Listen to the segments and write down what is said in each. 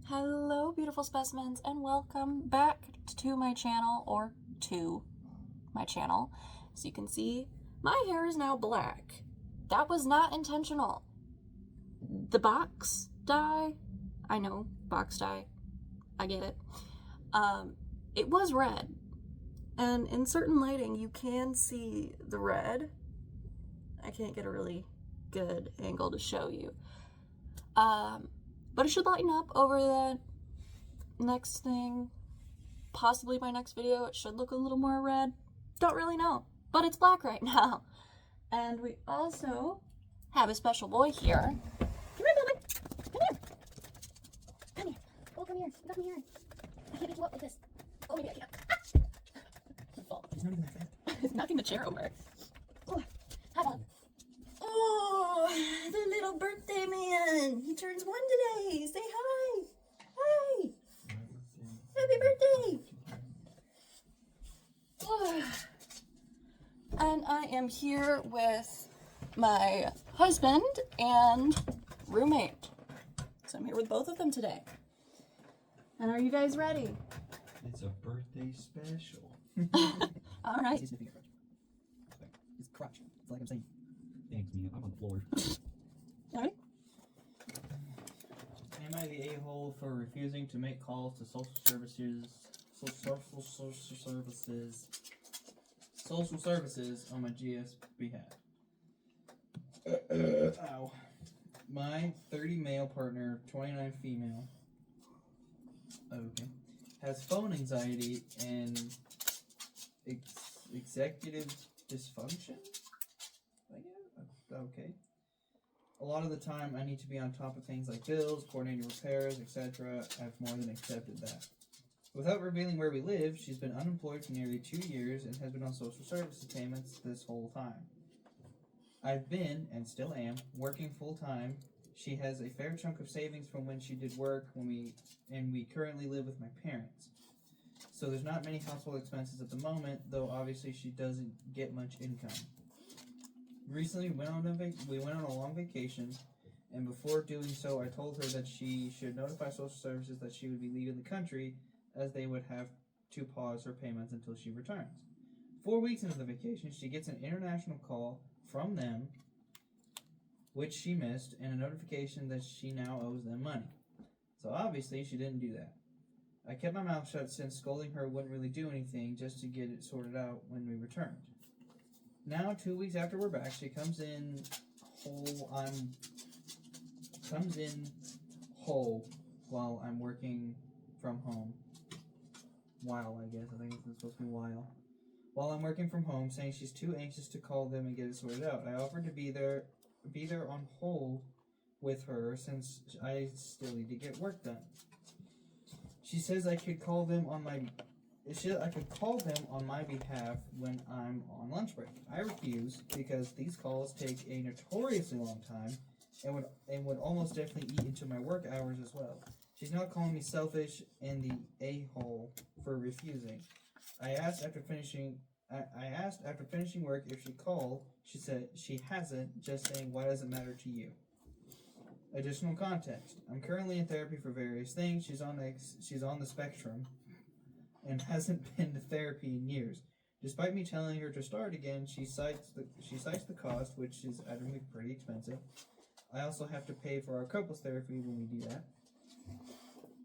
Hello, beautiful specimens, and welcome back to my channel, or to my channel. As you can see, my hair is now black. That was not intentional. The box dye, I know, box dye, I get it. It was red, and in certain lighting, you can see the red. I can't get a really good angle to show you. But it should lighten up over the next thing. Possibly my next video, it should look a little more red. Don't really know, but it's black right now. And we also have a special boy here. Come here, Billy. Come here. Come here. Oh, come here. Come here. I can't pick you up with this. Oh, maybe I can. Ah! He's not even that fast. He's knocking the chair over. Oh, hi, Bob. Oh, the little birthday man. He turns 1 today. Say hi. Hi. Happy birthday. Oh. And I am here with my husband and roommate. So I'm here with both of them today. And are you guys ready? It's a birthday special. All right. He's sniffing your crotch. His crotch. It's like I'm saying. Thanks, Mia. I'm on the floor. All right. Am I the a-hole for refusing to make calls to social services on my GS behalf? Ow. My 30 male partner, 29 female, okay, has phone anxiety and executive dysfunction? I guess? Okay. A lot of the time, I need to be on top of things like bills, coordinating repairs, etc. I've more than accepted that. Without revealing where we live, she's been unemployed for nearly 2 years and has been on social services payments this whole time. I've been, and still am, working full-time. She has a fair chunk of savings from when she did work, and we currently live with my parents. So there's not many household expenses at the moment, though obviously she doesn't get much income. Recently, we went on a long vacation, and before doing so, I told her that she should notify social services that she would be leaving the country, as they would have to pause her payments until she returns. 4 weeks into the vacation, she gets an international call from them, which she missed, and a notification that she now owes them money. So obviously, she didn't do that. I kept my mouth shut since scolding her wouldn't really do anything just to get it sorted out when we returned. Now, 2 weeks after we're back, she comes in whole while I'm working from home. While, I guess. I think it's supposed to be while. While I'm working from home, saying she's too anxious to call them and get it sorted out. I offered to be there on hold with her since I still need to get work done. She says I could call them on my behalf when I'm on lunch break. I refuse because these calls take a notoriously long time and would almost definitely eat into my work hours as well. She's now calling me selfish and the a-hole for refusing. I asked after finishing work if she called. She said she hasn't, just saying why does it matter to you? Additional context. I'm currently in therapy for various things. She's on the spectrum and hasn't been to therapy in years. Despite me telling her to start again, she cites the cost, which is admittedly pretty expensive. I also have to pay for our couples therapy when we do that.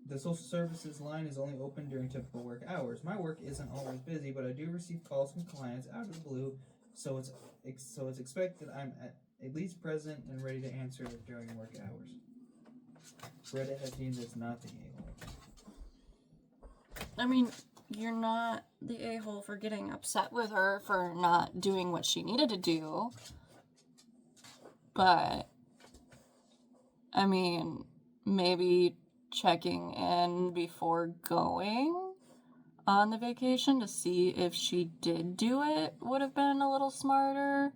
The social services line is only open during typical work hours. My work isn't always busy, but I do receive calls from clients out of the blue, so it's expected I'm at least present and ready to answer during work hours. Reddit has deemed this not the a-hole. I mean, you're not the a-hole for getting upset with her for not doing what she needed to do. But, I mean, maybe checking in before going on the vacation to see if she did do it would have been a little smarter.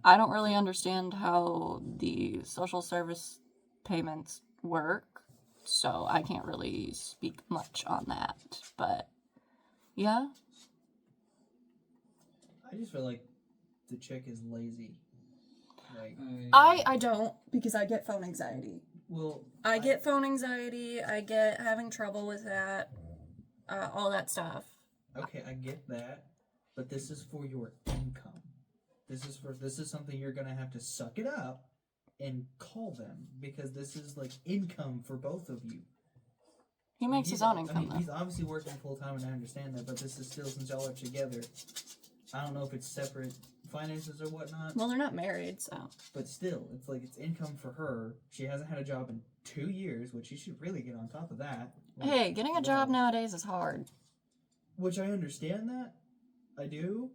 I don't really understand how the social service payments work, so I can't really speak much on that. But, yeah. I just feel like the chick is lazy. Like I don't, because I get phone anxiety. Well, I get phone anxiety. I get having trouble with that. All that stuff. Okay, I get that, but this is for your income. This is something you're gonna have to suck it up and call them, because this is like income for both of you. He makes his own income, though. He's obviously working full time, and I understand that, but this is still, since y'all are together, I don't know if it's separate finances or whatnot. Well, they're not married, so. But still, it's like it's income for her. She hasn't had a job in 2 years, which she should really get on top of that. Like, Hey, getting a job nowadays is hard. Which I understand that. I do.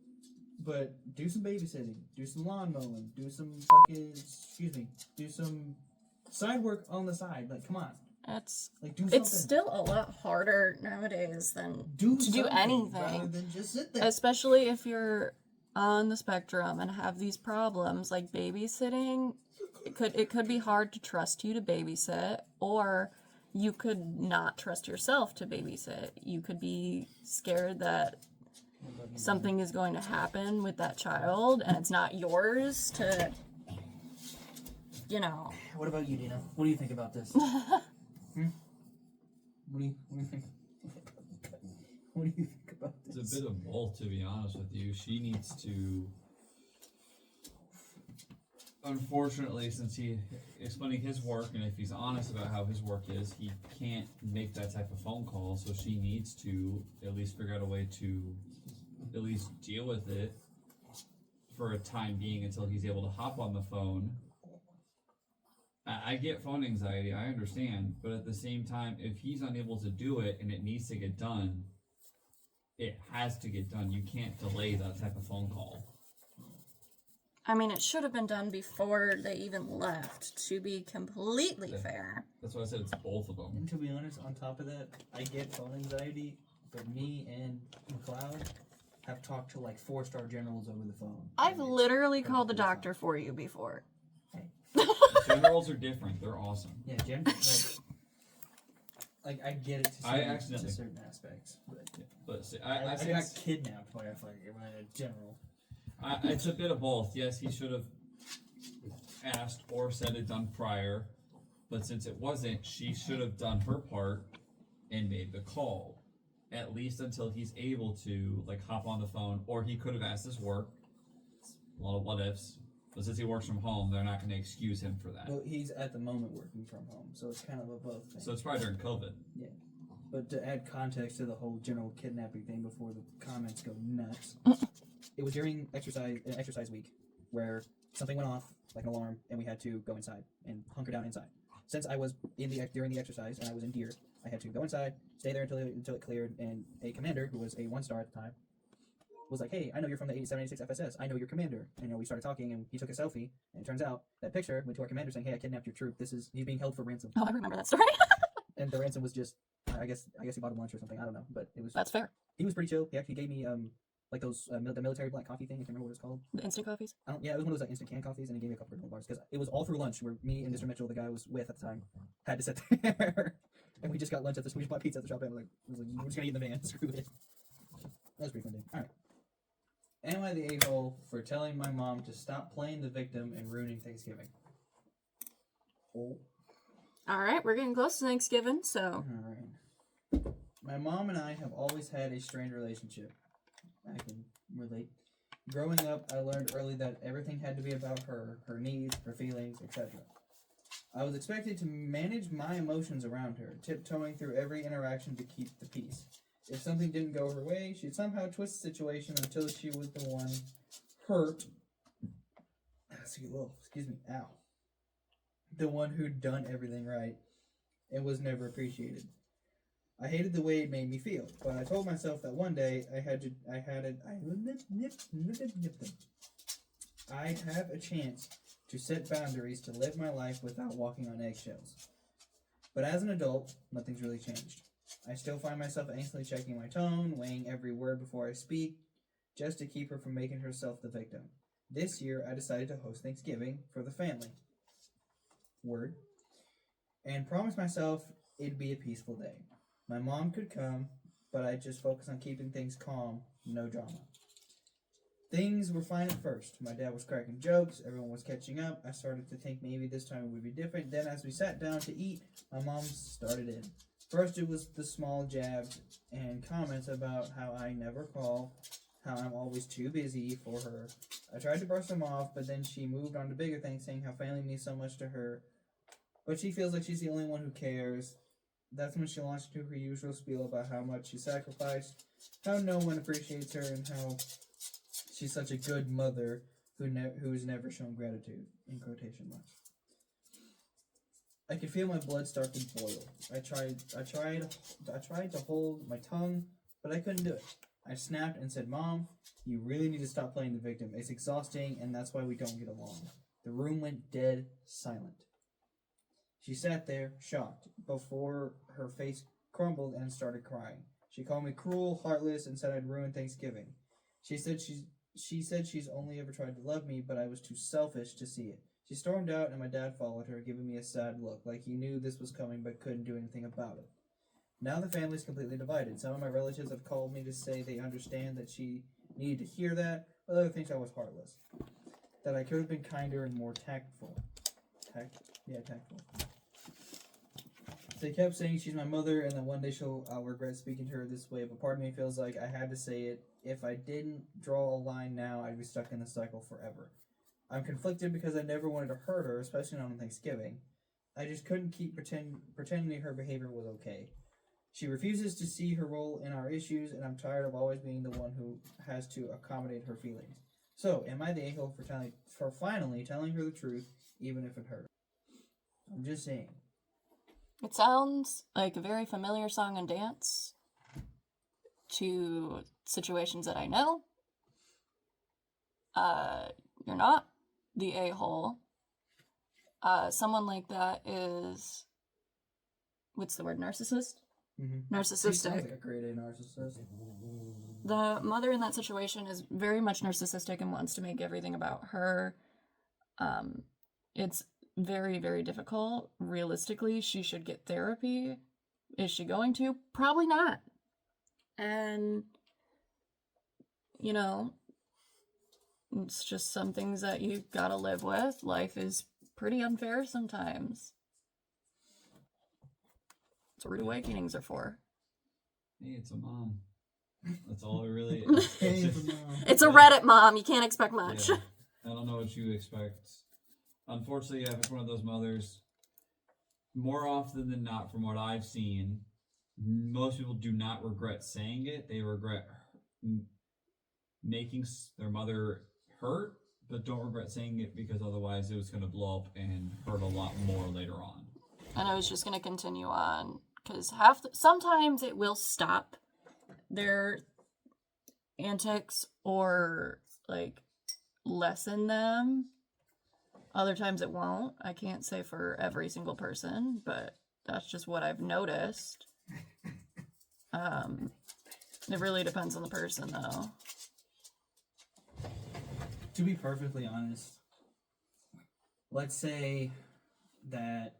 But do some babysitting. Do some lawn mowing. Do some do some side work on the side. Like, come on. Like, do something. It's still a lot harder nowadays than to do rather anything. than just sit there. Especially if you're on the spectrum and have these problems like babysitting. It could be hard to trust you to babysit, or you could not trust yourself to babysit. You could be scared that something is going to happen with that child and it's not yours to, What about you, Dina? What do you think about this? What do you think? What do you think about this? It's a bit of both, to be honest with you. She needs to, unfortunately, since he explaining his work, and if he's honest about how his work is, he can't make that type of phone call, so she needs to at least figure out a way to at least deal with it for a time being until he's able to hop on the phone. I get phone anxiety, I understand, but at the same time, if he's unable to do it and it needs to get done, it has to get done. You can't delay that type of phone call. I mean, it should have been done before they even left, to be completely fair. That's why I said it's both of them. And to be honest, on top of that, I get phone anxiety, but me and McLeod have talked to like 4-star generals over the phone. I've literally called the doctor for you before. Generals are different. They're awesome. Yeah, generals. Like I get it to certain aspects, but see, I got kidnapped by a general. It's a bit of both. Yes, he should have asked or said it done prior, but since it wasn't, she should have done her part and made the call, at least until he's able to like hop on the phone, or he could have asked his work. A lot of what ifs. But since he works from home, they're not going to excuse him for that. Well, he's at the moment working from home, so it's kind of a both thing. So it's probably during COVID. Yeah. But to add context to the whole general kidnapping thing before the comments go nuts, it was during exercise week where something went off, like an alarm, and we had to go inside and hunker down inside. Since I was during the exercise and I was in gear, I had to go inside, stay there until it cleared, and a commander, who was a 1-star at the time, was like, hey, I know you're from the 8786 FSS. I know your commander. And we started talking, and he took a selfie, and it turns out that picture went to our commander saying, hey, I kidnapped your troop. He's being held for ransom. Oh, I remember that story. And the ransom was just, I guess he bought him lunch or something. I don't know, but it was. That's fair. He was pretty chill. He actually gave me like those the military black coffee thing. I can't remember what it's called. The instant coffees? It was one of those like instant can coffees, and he gave me a couple of granola bars because it was all through lunch where me and Mr. Mitchell, the guy I was with at the time, had to sit there, and we just got lunch we just bought pizza at the shop, and we're just gonna eat in the van. Screw it. That was pretty fun day. All right. Am I the a-hole for telling my mom to stop playing the victim and ruining Thanksgiving? Oh. Alright, we're getting close to Thanksgiving, so. Alright. My mom and I have always had a strained relationship. I can relate. Growing up, I learned early that everything had to be about her needs, her feelings, etc. I was expected to manage my emotions around her, tiptoeing through every interaction to keep the peace. If something didn't go her way, she'd somehow twist the situation until she was the one hurt. Excuse me, ow. The one who'd done everything right and was never appreciated. I hated the way it made me feel, but I told myself that one day I'd have a chance to set boundaries to live my life without walking on eggshells. But as an adult, nothing's really changed. I still find myself aimlessly checking my tone, weighing every word before I speak, just to keep her from making herself the victim. This year, I decided to host Thanksgiving for the family. Word. And promised myself it'd be a peaceful day. My mom could come, but I'd just focus on keeping things calm, no drama. Things were fine at first. My dad was cracking jokes. Everyone was catching up. I started to think maybe this time it would be different. Then as we sat down to eat, my mom started in. First it was the small jabs and comments about how I never call, how I'm always too busy for her. I tried to brush them off, but then she moved on to bigger things, saying how family means so much to her. But she feels like she's the only one who cares. That's when she launched into her usual spiel about how much she sacrificed, how no one appreciates her, and how she's such a good mother who's never shown gratitude, in quotation marks. I could feel my blood start to boil. I tried to hold my tongue, but I couldn't do it. I snapped and said, "Mom, you really need to stop playing the victim. It's exhausting, and that's why we don't get along." The room went dead silent. She sat there, shocked, before her face crumbled and started crying. She called me cruel, heartless, and said I'd ruined Thanksgiving. She said she's only ever tried to love me, but I was too selfish to see it. She stormed out, and my dad followed her, giving me a sad look, like he knew this was coming but couldn't do anything about it. Now the family's completely divided. Some of my relatives have called me to say they understand that she needed to hear that, but others think I was heartless. That I could have been kinder and more tactful. Tactful. They kept saying she's my mother, and that one day I'll regret speaking to her this way, but part of me feels like I had to say it. If I didn't draw a line now, I'd be stuck in the cycle forever. I'm conflicted because I never wanted to hurt her, especially not on Thanksgiving. I just couldn't keep pretending her behavior was okay. She refuses to see her role in our issues, and I'm tired of always being the one who has to accommodate her feelings. So, am I the a-hole for finally telling her the truth, even if it hurts? I'm just saying. It sounds like a very familiar song and dance to situations that I know. You're not the a-hole. Someone like that is, what's the word, narcissist? Mm-hmm. Narcissistic. She sounds like a grade A narcissist. The mother in that situation is very much narcissistic and wants to make everything about her. It's very, very difficult. Realistically, she should get therapy. Is she going to? Probably not. And, you know, it's just some things that you gotta live with. Life is pretty unfair sometimes. That's what rude awakenings are for. Hey, it's a mom. That's all it really is. It's a Reddit mom. You can't expect much. Yeah. I don't know what you expect. Unfortunately, if it's one of those mothers, more often than not, from what I've seen, most people do not regret saying it. They regret making their mother hurt, but don't regret saying it because otherwise it was going to blow up and hurt a lot more later on. And I was just going to continue on because sometimes it will stop their antics or like lessen them. Other times it won't. I can't say for every single person, but that's just what I've noticed. It really depends on the person, though. To be perfectly honest, let's say that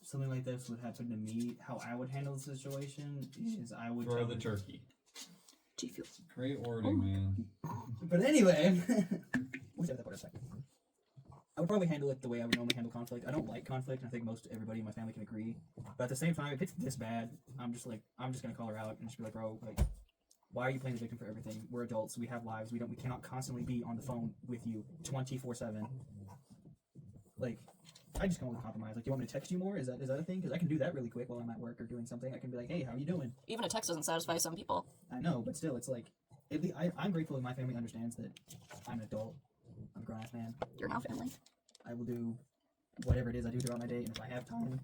something like this would happen to me. How I would handle the situation is I would throw the turkey. G-Fuel. Great wording, man. But anyway, we'll save that part a second. I would probably handle it the way I would normally handle conflict. I don't like conflict, and I think most everybody in my family can agree. But at the same time, if it's this bad, I'm just gonna call her out and just be like, bro, like, why are you playing the victim for everything? We're adults, we have lives, we cannot constantly be on the phone with you 24/7. Like, I just come with a compromise. Like, do you want me to text you more? Is that a thing? Because I can do that really quick while I'm at work or doing something. I can be like, hey, how are you doing? Even a text doesn't satisfy some people. I know, but still, it's like, I'm grateful that my family understands that I'm an adult. I'm a grown-ass man. You're now family. I will do whatever it is I do throughout my day, and if I have time,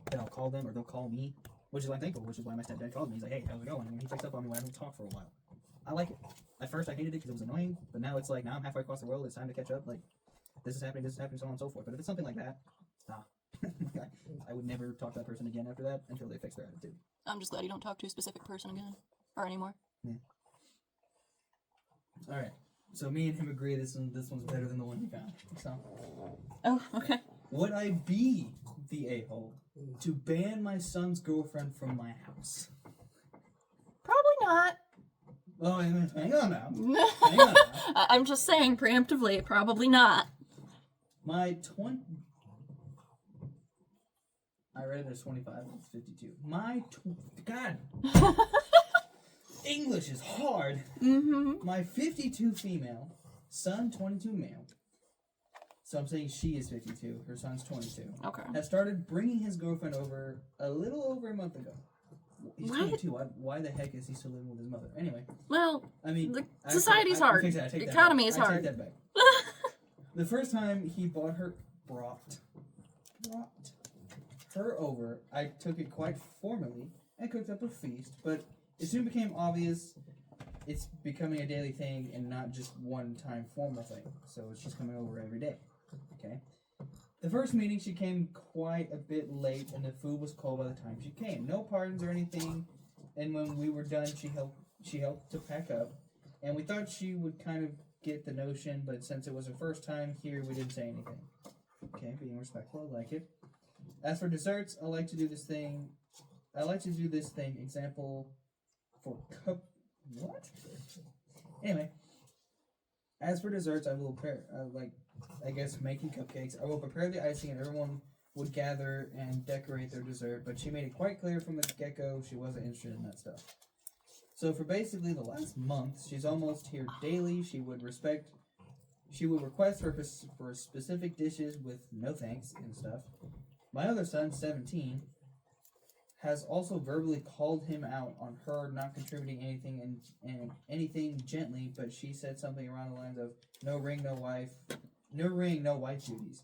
then I'll call them or they'll call me, which is why I'm thankful, which is why my stepdad called me. He's like, hey, how's it going? And he checks up on me when I don't talk for a while. I like it. At first I hated it because it was annoying, but now it's like, now I'm halfway across the world, it's time to catch up, like, this is happening, so on and so forth. But if it's something like that, I would never talk to that person again after that until they fix their attitude. I'm just glad you don't talk to a specific person again. Or anymore. Yeah. Alright. So me and him agree this one's better than the one you found. So, oh, okay. would I be the a-hole to ban my son's girlfriend from my house? Probably not. Oh, hang on now. Hang on now. I'm just saying, preemptively, probably not. My 20... I read there's 25, it's 52. God. English is hard. Mm-hmm. My 52 female, son 22 male. So I'm saying she is 52, her son's 22. Okay. Has started bringing his girlfriend over a little over a month ago. He's What? 22. Why the heck is he still living with his mother? Anyway. Well, I mean, society's hard. The economy is hard. I take that back. The first time he brought her over, I took it quite formally and cooked up a feast, but it soon became obvious it's becoming a daily thing and not just one-time formal thing. So it's just coming over every day. Okay? The first meeting, she came quite a bit late, and the food was cold by the time she came. No pardons or anything, and when we were done, she helped to pack up, and we thought she would kind of get the notion, but since it was her first time here, we didn't say anything. Okay, being respectful, I like it. As for desserts, I like to do this thing. Example for what? Anyway, as for desserts, I will prepare. Making cupcakes. I will prepare the icing, and everyone would gather and decorate their dessert. But she made it quite clear from the get-go she wasn't interested in that stuff. So for basically the last month, she's almost here daily. She would request for specific dishes with no thanks and stuff. My other son, 17, has also verbally called him out on her not contributing anything and anything gently, but she said something around the lines of no ring, no wife duties.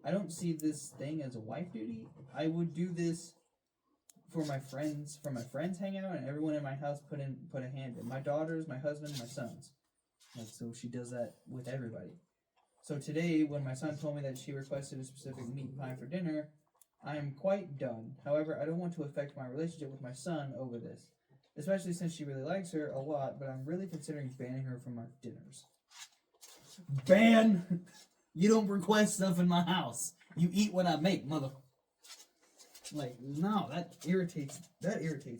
I don't see this thing as a wife duty. I would do this for my friends hang out, and everyone in my house put a hand in. My daughters, my husband, my sons. So she does that with everybody. So today, when my son told me that she requested a specific meat pie for dinner, I am quite done. However, I don't want to affect my relationship with my son over this, especially since she really likes her a lot, but I'm really considering banning her from our dinners. Ban! You don't request stuff in my house. You eat what I make, mother. No, that irritates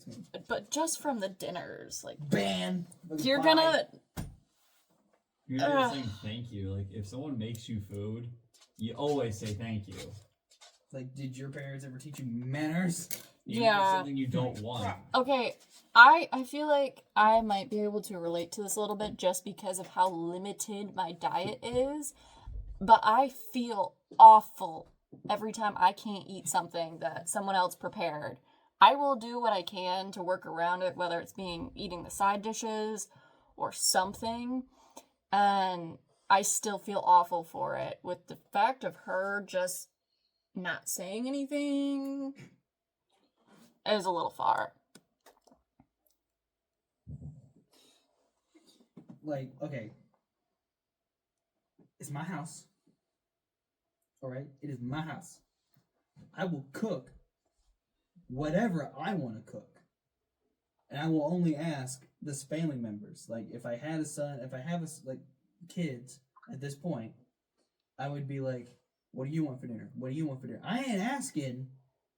me. But just from the dinners, ban. You're gonna... You're never saying thank you. If someone makes you food, you always say thank you. Did your parents ever teach you manners? Even if it's something you don't want. Okay, I feel like I might be able to relate to this a little bit just because of how limited my diet is. But I feel awful every time I can't eat something that someone else prepared. I will do what I can to work around it, whether it's eating the side dishes or something. And I still feel awful for it. With the fact of her just not saying anything is a little far. Okay. It's my house. Alright? It is my house. I will cook whatever I want to cook. And I will only ask the family members. If I had a son, if I have kids at this point, I would be like, what do you want for dinner? What do you want for dinner? I ain't asking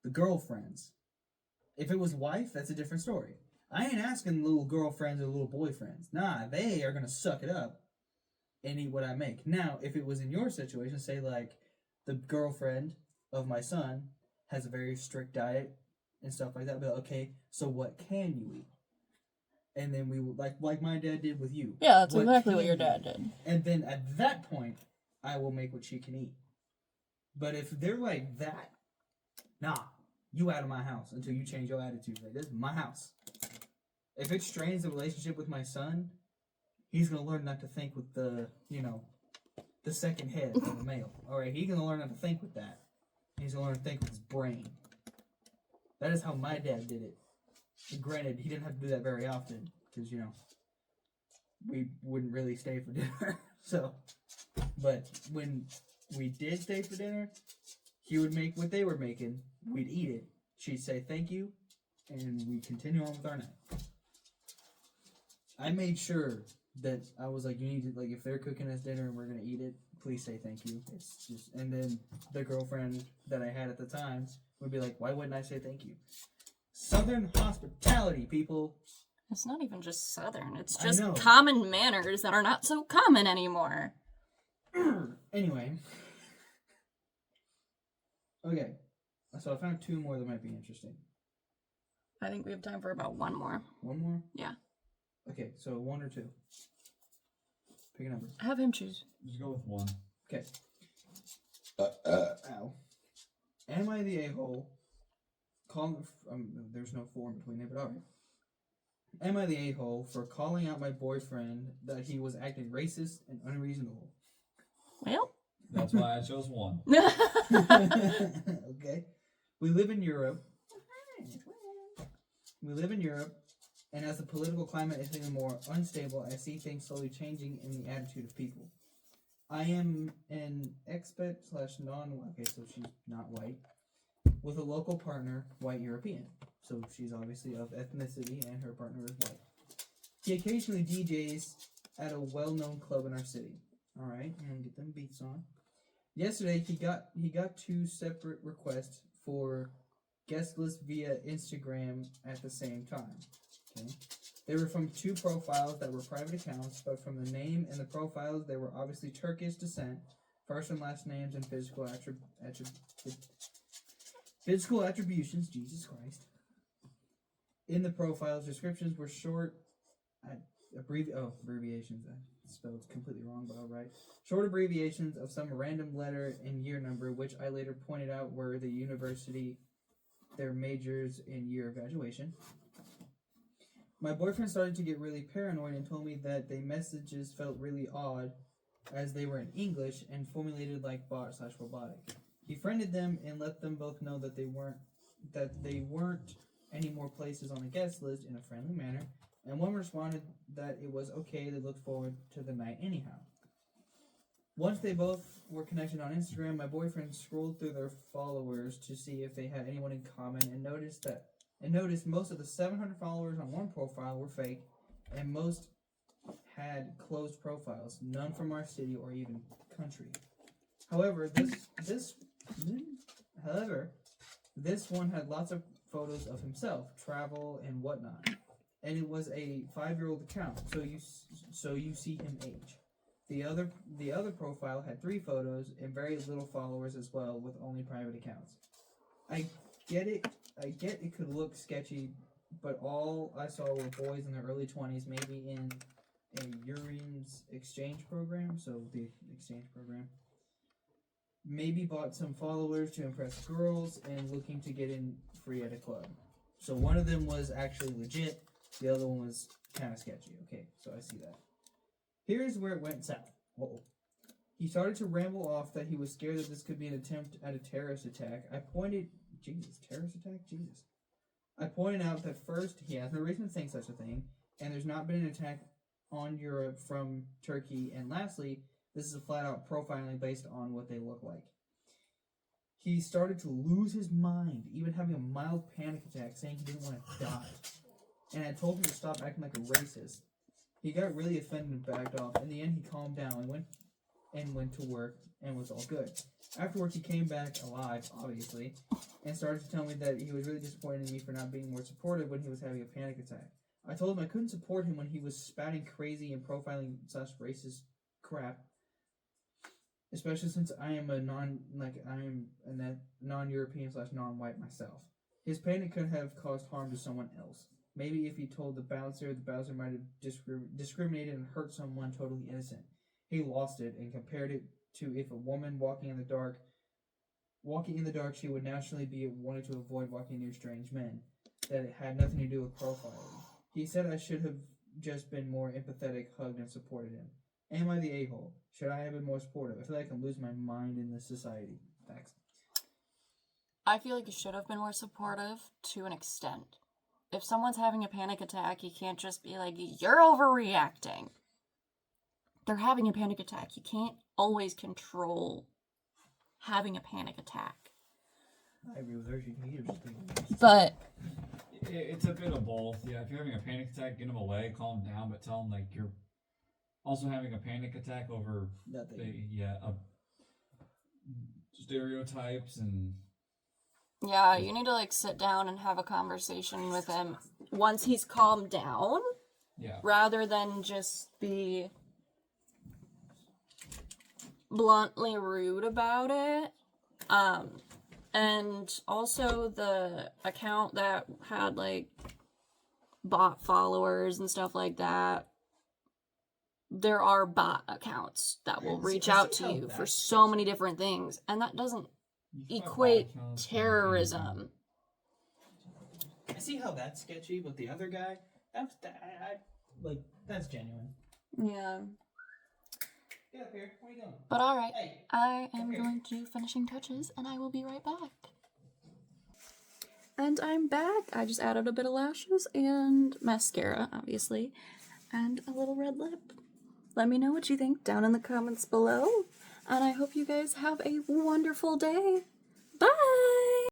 the girlfriends. If it was wife, that's a different story. I ain't asking little girlfriends or little boyfriends. Nah, they are going to suck it up and eat what I make. Now, if it was in your situation, say the girlfriend of my son has a very strict diet and stuff like that, I'd be like, okay, so what can you eat? And then we would, like my dad did with you. Yeah, that's exactly what your dad did. And then at that point, I will make what she can eat. But if they're like that, nah, you out of my house until you change your attitude. This is my house. If it strains the relationship with my son, he's going to learn not to think with the second head of the male. Alright, he's going to learn not to think with that. He's going to learn to think with his brain. That is how my dad did it. And granted, he didn't have to do that very often, because, we wouldn't really stay for dinner. But when we did stay for dinner, he would make what they were making, we'd eat it, she'd say thank you, and we'd continue on with our night. I made sure that I was like, you need to, if they're cooking us dinner and we're going to eat it, please say thank you. It's just, and then the girlfriend that I had at the time would be like, why wouldn't I say thank you? Southern hospitality, people. It's not even just Southern. It's I just know. common manners that are not so common anymore. Anyway. Okay. So I found 2 more that might be interesting. I think we have time for about one more. One more? Yeah. Okay, so 1 or 2. Pick a number. Have him choose. Just go with 1. Okay. Ow. Am I the a-hole? There's no form between it, but alright. Am I the a-hole for calling out my boyfriend that he was acting racist and unreasonable? Well. That's why I chose 1. Okay. We live in Europe, and as the political climate is getting more unstable, I see things slowly changing in the attitude of people. I am an expat / okay, so she's not white, with a local partner, white European. So she's obviously of ethnicity, and her partner is white. He occasionally DJs at a well-known club in our city. All right, and get them beats on. Yesterday, he got 2 separate requests for guest list via Instagram at the same time. Okay, they were from 2 profiles that were private accounts, but from the name and the profiles, they were obviously Turkish descent, first and last names, and physical attributions. Jesus Christ. In the profiles, descriptions were short, abbreviations. I spelled completely wrong, but alright. Short abbreviations of some random letter and year number, which I later pointed out were the university, their majors, and year of graduation. My boyfriend started to get really paranoid and told me that the messages felt really odd as they were in English and formulated like bot / robotic. He friended them and let them both know that they weren't any more places on the guest list in a friendly manner, and one responded that it was okay, they looked forward to the night anyhow. Once they both were connected on Instagram, my boyfriend scrolled through their followers to see if they had anyone in common and noticed most of the 700 followers on one profile were fake, and most had closed profiles, none from our city or even country. However, this one had lots of photos of himself, travel, and whatnot, and it was a 5-year-old account, so you see him age. The other profile had 3 photos and very little followers as well, with only private accounts. I get it could look sketchy, but all I saw were boys in their early 20s, maybe in a Urine's exchange program, so the exchange program. Maybe bought some followers to impress girls and looking to get in free at a club. So one of them was actually legit, the other one was kind of sketchy. Okay, so I see that. Here's where it went south. Uh-oh. He started to ramble off that he was scared that this could be an attempt at a terrorist attack. I pointed out that first, he has no reason to think such a thing, and there's not been an attack on Europe from Turkey, and lastly, this is a flat-out profiling based on what they look like. He started to lose his mind, even having a mild panic attack, saying he didn't want to die. And I told him to stop acting like a racist. He got really offended and backed off. In the end, he calmed down and went to work and was all good. Afterwards, he came back alive, obviously, and started to tell me that he was really disappointed in me for not being more supportive when he was having a panic attack. I told him I couldn't support him when he was spouting crazy and profiling such racist crap, especially since I am a non-European / non-white myself. His panic could have caused harm to someone else. Maybe if he told the bouncer might have discriminated and hurt someone totally innocent. He lost it and compared it to if a woman walking in the dark, she would naturally be wanting to avoid walking near strange men. That it had nothing to do with profiling. He said I should have just been more empathetic, hugged, and supported him. Am I the a-hole? Should I have been more supportive? I feel like I can lose my mind in this society. Thanks. I feel like you should have been more supportive to an extent. If someone's having a panic attack, you can't just be like, you're overreacting. They're having a panic attack. You can't always control having a panic attack. I agree with her. But It's a bit of both. Yeah, if you're having a panic attack, get them away, calm down, but tell them like you're also having a panic attack over stereotypes and yeah, you need to like sit down and have a conversation with him once he's calmed down, Yeah. rather than just be bluntly rude about it. And also the account that had like bot followers and stuff like that, there are bot accounts that will reach out to you for so many different things, and that doesn't equate terrorism. I see how that's sketchy, but the other guy, that's genuine. Yeah. Get up here. Where are you going? But alright, Hey. I am going to do finishing touches, and I will be right back. And I'm back. I just added a bit of lashes and mascara, obviously, and a little red lip. Let me know what you think down in the comments below, and I hope you guys have a wonderful day. Bye!